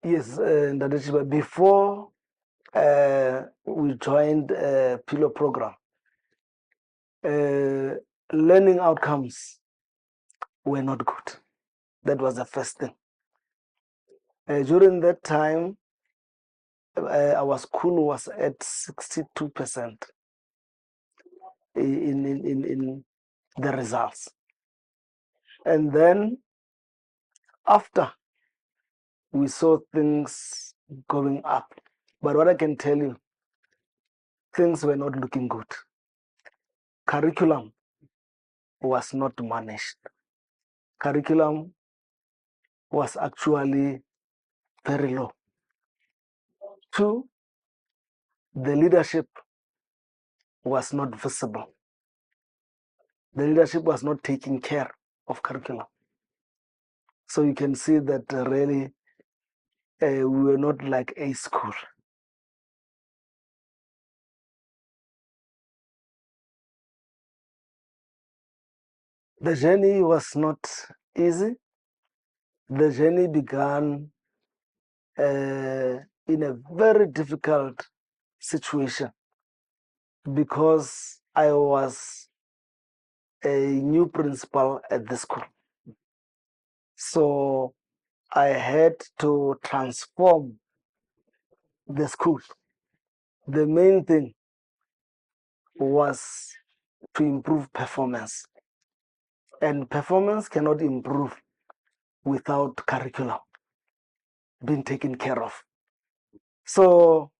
Yes, Ndadeshiba, before we joined PILO program, learning outcomes were not good. That was the first thing. During that time, our school was at 62% in the results. And then after, we saw things going up. But what I can tell you, things were not looking good. Curriculum was not managed. Curriculum was actually very low. Two, the leadership was not visible. The leadership was not taking care of curriculum. So you can see that really we were not like a school. The journey was not easy. The journey began in a very difficult situation because I was a new principal at the school. So I had to transform the school. The main thing was to improve performance. And performance cannot improve without curriculum being taken care of. So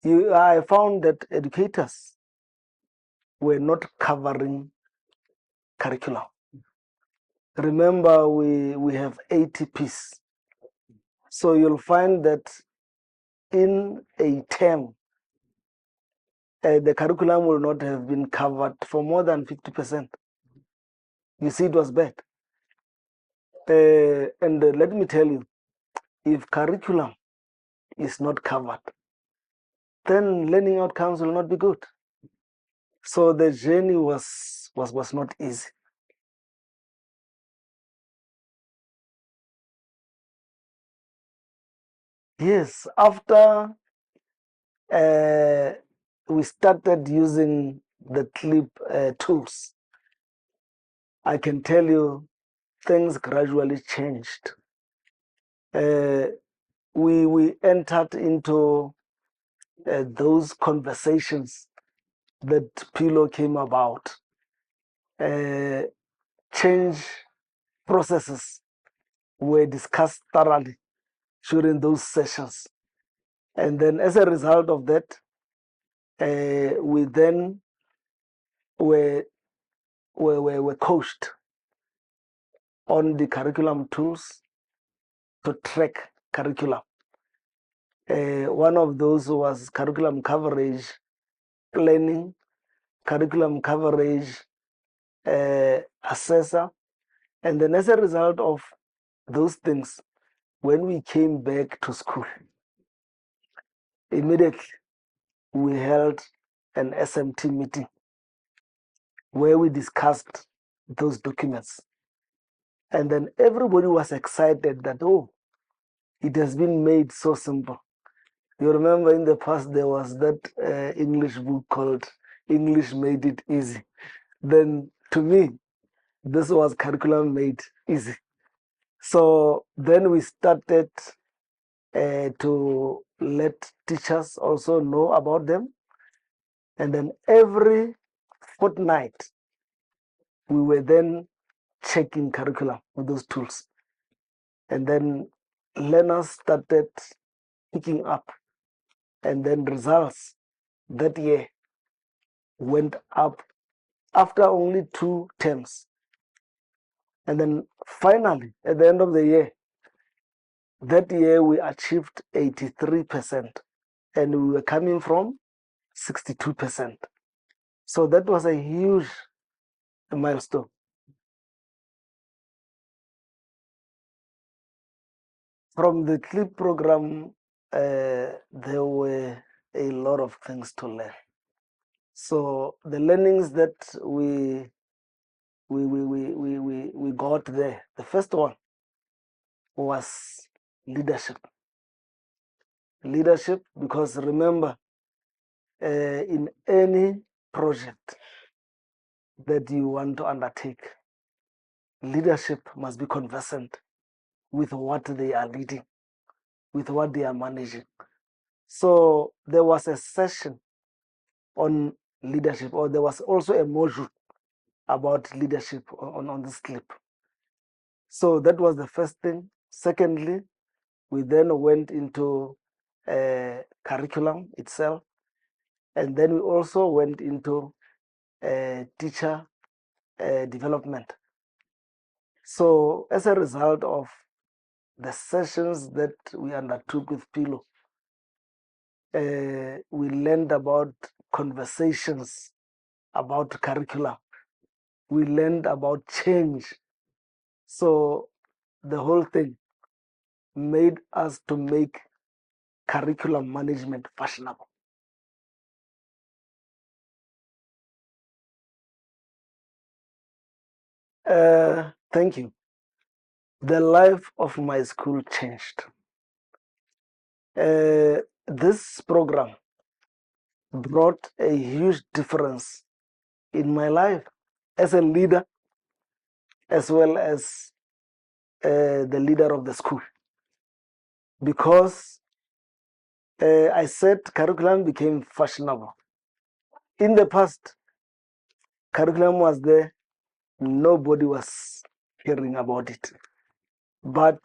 I found that educators were not covering curriculum. Remember, we have 80 Ps. So you'll find that in a term, the curriculum will not have been covered for more than 50%. You see, it was bad. And let me tell you, if curriculum is not covered, then learning outcomes will not be good. So the journey was not easy. Yes, after we started using the clip tools, I can tell you things gradually changed. We entered into those conversations that PILO came about. Change processes were discussed thoroughly during those sessions. And then as a result of that, we then were coached on the curriculum tools to track curriculum. One of those was curriculum coverage planning, curriculum coverage assessor. And then as a result of those things, when we came back to school, immediately we held an SMT meeting where we discussed those documents. And then everybody was excited that, oh, it has been made so simple. You remember in the past there was that English book called English Made It Easy. Then to me, this was curriculum made easy. So then we started to let teachers also know about them. And then every fortnight, we were then checking curriculum with those tools. And then learners started picking up. And then results that year went up after only 2 terms. And then finally, at the end of the year, that year we achieved 83%. And we were coming from 62%. So that was a huge milestone. From the CLIP program, there were a lot of things to learn. So the learnings that we got there, the first one was leadership. leadership, because remember, in any project that you want to undertake, leadership must be conversant with what they are leading, with what they are managing. So there was a session on leadership, or there was also a module about leadership on this clip. So that was the first thing. Secondly, we then went into curriculum itself, and then we also went into teacher development. So as a result of the sessions that we undertook with PILO, we learned about conversations about curriculum. We learned about change. So the whole thing made us to make curriculum management fashionable. Thank you. The life of my school changed. This program brought a huge difference in my life as a leader, as well as the leader of the school, because I said curriculum became fashionable. In the past, curriculum was there, nobody was hearing about it. But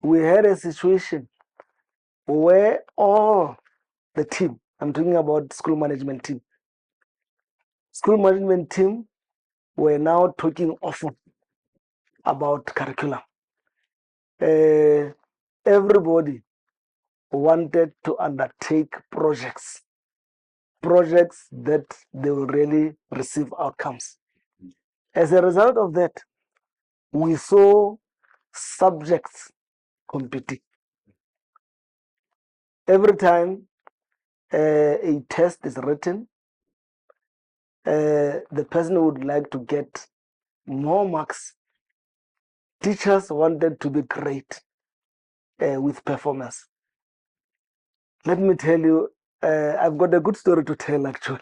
we had a situation where all the team, I'm talking about school management team were now talking often about curriculum. Everybody wanted to undertake projects that they will really receive outcomes. As a result of that, we saw subjects competing. Every time a test is written, the person would like to get more marks. Teachers wanted to be great with performance. Let me tell you, I've got a good story to tell actually,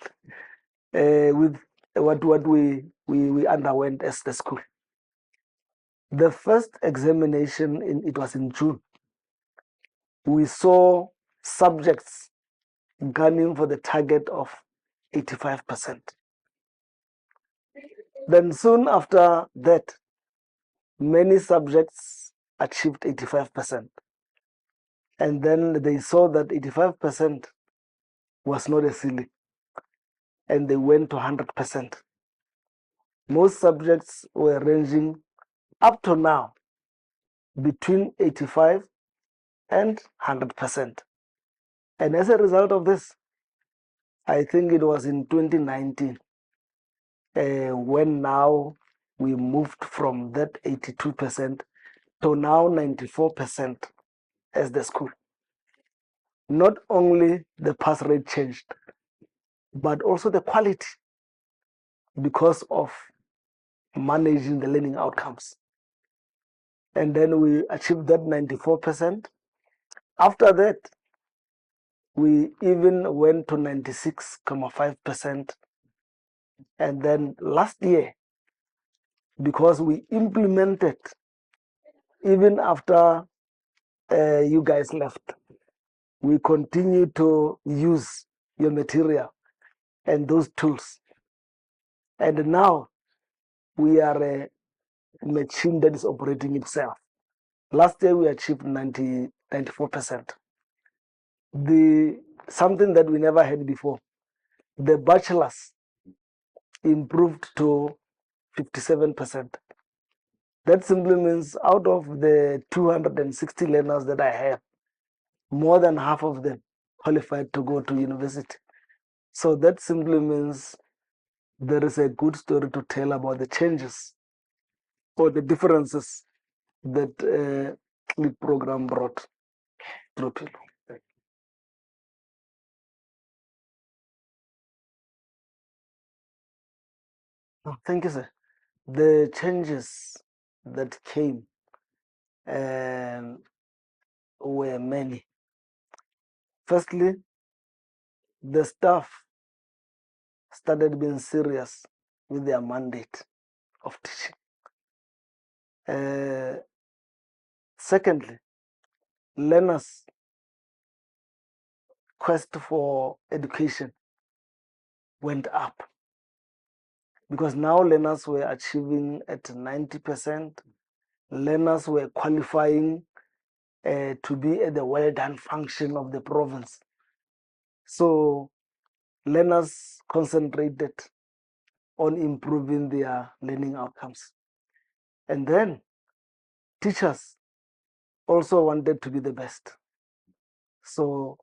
with what we underwent as the school. The first examination, it was in June. We saw subjects gunning for the target of 85%. Then soon after that, many subjects achieved 85%. And then they saw that 85% was not a ceiling, and they went to 100%. Most subjects were ranging up to now between 85 and 100%. And as a result of this, I think it was in 2019 when now we moved from that 82% to now 94% as the school. Not only the pass rate changed, but also the quality, because of managing the learning outcomes. And then we achieved that 94%. After that, we even went to 96.5%. And then last year, because we implemented, even after you guys left, we continue to use your material and those tools. And now we are a machine that is operating itself. Last year we achieved 94%. Something that we never had before, the bachelors improved to 57%. That simply means out of the 260 learners that I have, more than half of them qualified to go to university. So that simply means there is a good story to tell about the changes or the differences that CLIP program brought to PILO. Thank you, sir. The changes that came were many. Firstly, the staff started being serious with their mandate of teaching. Secondly, learners' quest for education went up because now learners were achieving at 90%. Learners were qualifying to be at the well-done function of the province. So learners concentrated on improving their learning outcomes. And then teachers also wanted to be the best. So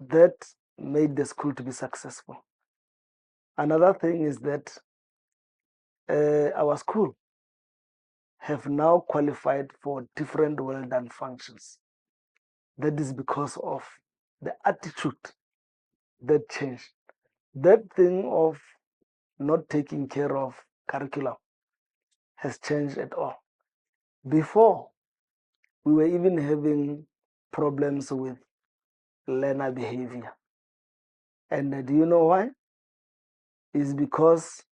that made the school to be successful. Another thing is that our school have now qualified for different well-done functions. That is because of the attitude that changed. That thing of not taking care of curriculum has changed at all. Before, we were even having problems with learner behavior. And do you know why? It's because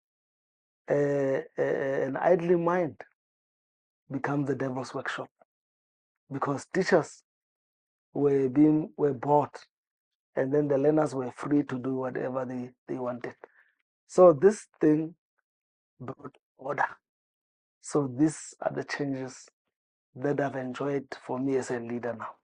an idle mind becomes the devil's workshop. Because teachers were bored, and then the learners were free to do whatever they wanted. So this thing brought order. So these are the changes that I've enjoyed for me as a leader now.